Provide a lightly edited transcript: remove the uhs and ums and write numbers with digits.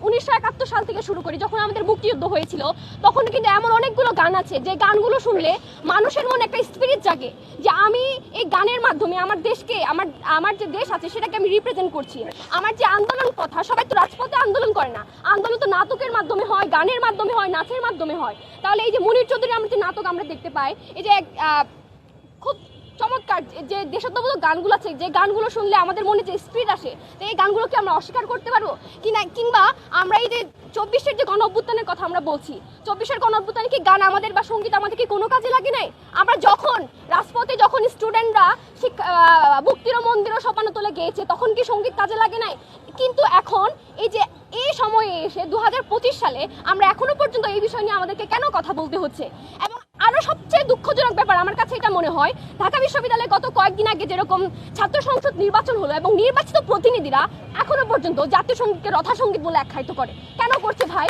1971 সাল থেকে শুরু করি, যখন আমাদের মুক্তিযুদ্ধ হয়েছিল, তখন কিন্তু এমন অনেকগুলো গান আছে যে গানগুলো শুনলে মানুষের মনে একটা স্পিরিট জাগে যে আমি এই গানের মাধ্যমে আমার দেশকে, আমার যে দেশ আছে সেটাকে আমি রিপ্রেজেন্ট করছি। আমার যে আন্দোলন কথা, সবাই তো রাজপথে আন্দোলন করে না, আন্দোলন তো নাটকের মাধ্যমে হয়, গানের মাধ্যমে হয়, নাচের মাধ্যমে হয়। তাহলে এই যে মুনীর চৌধুরী আমরা যে নাটক আমরা দেখতে পাই, এই যে খুব চমৎকার যে দেশাত্মবোধক গানগুলো আছে, যে গানগুলো শুনলে আমাদের মনে যে স্পিরিট আসে, তো এই গানগুলোকে আমরা অস্বীকার করতে পারবো কিনা? কিংবা আমরা এই যে 24-এর যে গণ অভ্যুত্থানের কথা আমরা বলছি, 24-এর গণ অভ্যুত্থানে কি গান আমাদের বা সঙ্গীত আমাদের কি কোনো কাজে লাগে নাই? আমরা যখন রাজপথে যখন স্টুডেন্টরা মুক্তির মন্দিরও সোপানো তোলে গেয়েছে, তখন কি সঙ্গীত কাজে লাগে নাই? কিন্তু এখন এই যে এই সময়ে এসে 2025 সালে আমরা এখনো পর্যন্ত এই বিষয় নিয়ে আমাদেরকে কেন কথা বলতে হচ্ছে? এবং আরো সবচেয়ে দুঃখজনক ব্যাপার আমার কাছে এটা মনে হয়, ঢাকা বিশ্ববিদ্যালয়ে গত কয়েকদিন আগে যেরকম ছাত্র সংসদ নির্বাচন হলো এবং নির্বাচিত প্রতিনিধিরা এখনো পর্যন্ত জাতীয় সঙ্গীতকে রথা সঙ্গীত বলে আখ্যায়িত করে। কেন করছে ভাই?